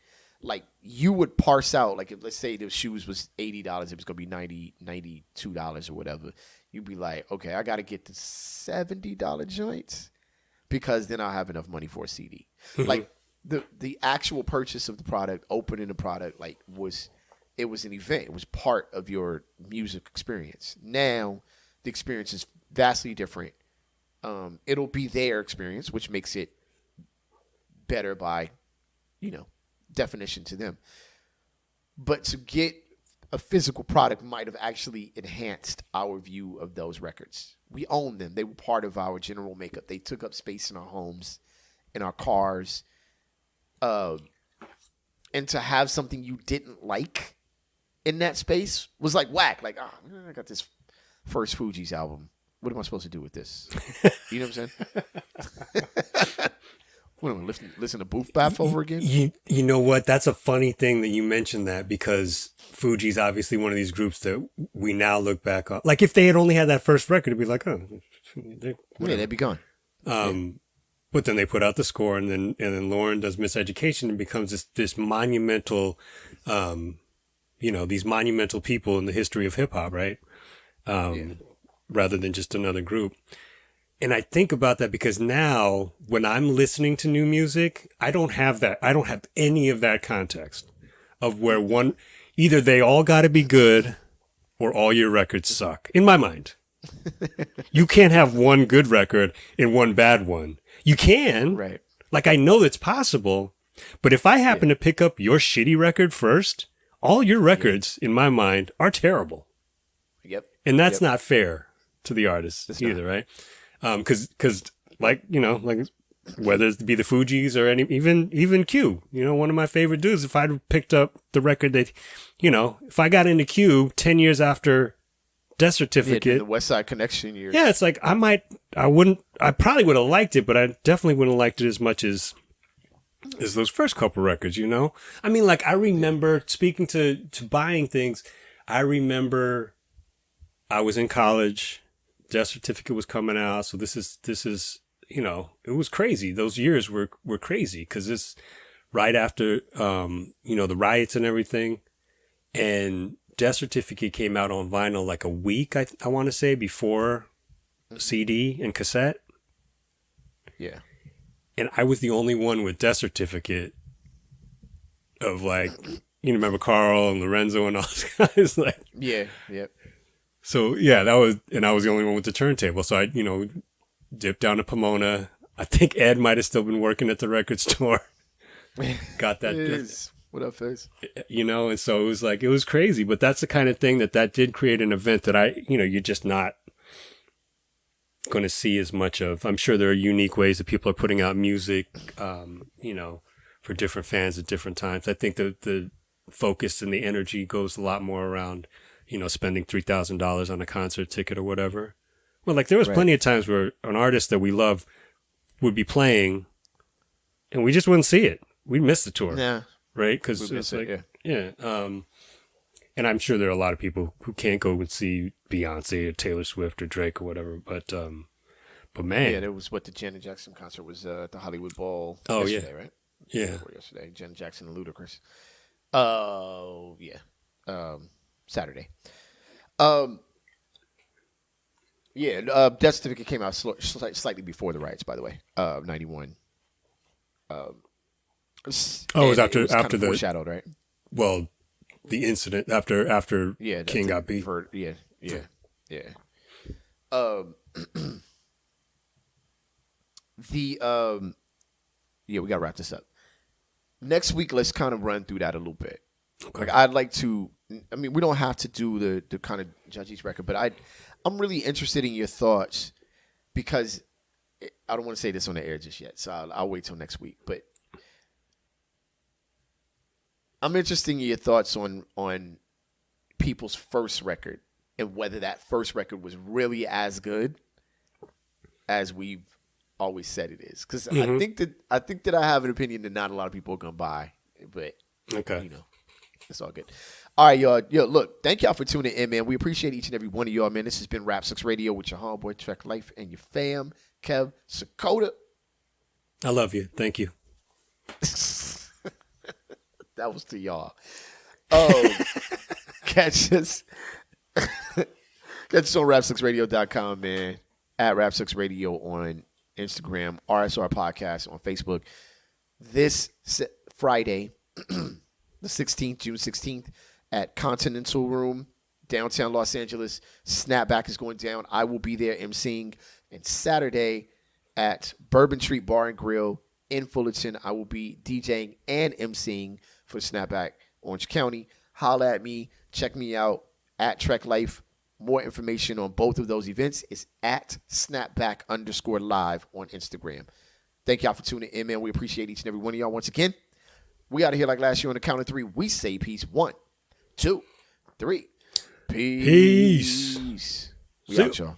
Like you would parse out, like if, let's say the shoes was $80, it was going to be $92 or whatever. You'd be like, okay, I got to get the $70 joints because then I'll have enough money for a CD. Like the actual purchase of the product, opening the product, it was an event. It was part of your music experience. Now, the experience is vastly different. It'll be their experience, which makes it better by, definition to them. But to get a physical product might have actually enhanced our view of those records. We own them. They were part of our general makeup. They took up space in our homes, in our cars. And to have something you didn't like in that space was like whack. Like, I got this first Fugees album. What am I supposed to do with this? You know what I'm saying? What am I listen to Booth Bath over again? You know what? That's a funny thing that you mentioned that, because Fugees obviously one of these groups that we now look back on. Like if they had only had that first record, it'd be like, they'd be gone. But then they put out the score, and then Lauren does Miseducation and becomes this monumental, these monumental people in the history of hip hop, right? Rather than just another group. And I think about that because now when I'm listening to new music, I don't have that. I don't have any of that context of where either they all got to be good or all your records suck. In my mind, you can't have one good record and one bad one. You can, right? Like I know it's possible, but if I happen to pick up your shitty record first, all your records in my mind are terrible. Yep. And that's not fair to the artists either, right? Because like whether it be the Fugees or even Q, one of my favorite dudes. If I'd picked up the record that, if I got into Q 10 years after Death Certificate, the West Side Connection years. Yeah, it's like I probably would have liked it, but I definitely wouldn't have liked it as much as those first couple records. I mean, like I remember speaking to buying things. I remember I was in college. Death Certificate was coming out, so this is it was crazy. Those years were crazy because it's right after the riots and everything, and Death Certificate came out on vinyl like a week I want to say before CD and cassette. Yeah, and I was the only one with Death Certificate of like remember Carl and Lorenzo and all those guys like yep. So yeah, I was the only one with the turntable. So I, dipped down to Pomona. I think Ed might have still been working at the record store. Got that. What up, Face? And so it was crazy. But that's the kind of thing that did create an event that you're just not going to see as much of. I'm sure there are unique ways that people are putting out music, for different fans at different times. I think the focus and the energy goes a lot more around spending $3,000 on a concert ticket or whatever. Well, like there was plenty of times where an artist that we love would be playing and we just wouldn't see it. We'd miss the tour. Yeah. Right? Because it's like, yeah. And I'm sure there are a lot of people who can't go and see Beyonce or Taylor Swift or Drake or whatever. But man. Yeah, there was the Janet Jackson concert was at the Hollywood Bowl yesterday, right? Yeah. Yesterday. Janet Jackson and Ludacris. Oh, yeah. Saturday. Death Certificate came out slightly before the riots, by the way. 91. It was after the foreshadowed, right? Well, the incident after King got beat. Yeah. We gotta wrap this up. Next week, let's kind of run through that a little bit. Okay. Like I'd like to. I mean, we don't have to do the kind of judge each record, but I'm really interested in your thoughts because I don't want to say this on the air just yet, so I'll wait till next week. But I'm interested in your thoughts on people's first record and whether that first record was really as good as we've always said it is. Because I think that I have an opinion that not a lot of people are gonna buy, but okay, it's all good. All right, y'all. Yo, look, thank y'all for tuning in, man. We appreciate each and every one of y'all, man. This has been Rap Sucks Radio with your homeboy Trek Life and your fam, Kev Sakota. I love you. Thank you. That was to y'all. Oh, catch us on rapsucksradio.com, man. At rapsucksradio on Instagram, RSR Podcast on Facebook. This Friday, the 16th, June 16th, at Continental Room, downtown Los Angeles. Snapback is going down. I will be there emceeing. And Saturday at Bourbon Street Bar and Grill, in Fullerton. I will be DJing and emceeing for Snapback Orange County. Holla at me. Check me out at Trek Life. More information on both of those events is at snapback_live on Instagram. Thank y'all for tuning in, man. We appreciate each and every one of y'all once again. We out of here like last year on the count of 3. We say peace. 1, 2, 3. Peace. We out, y'all.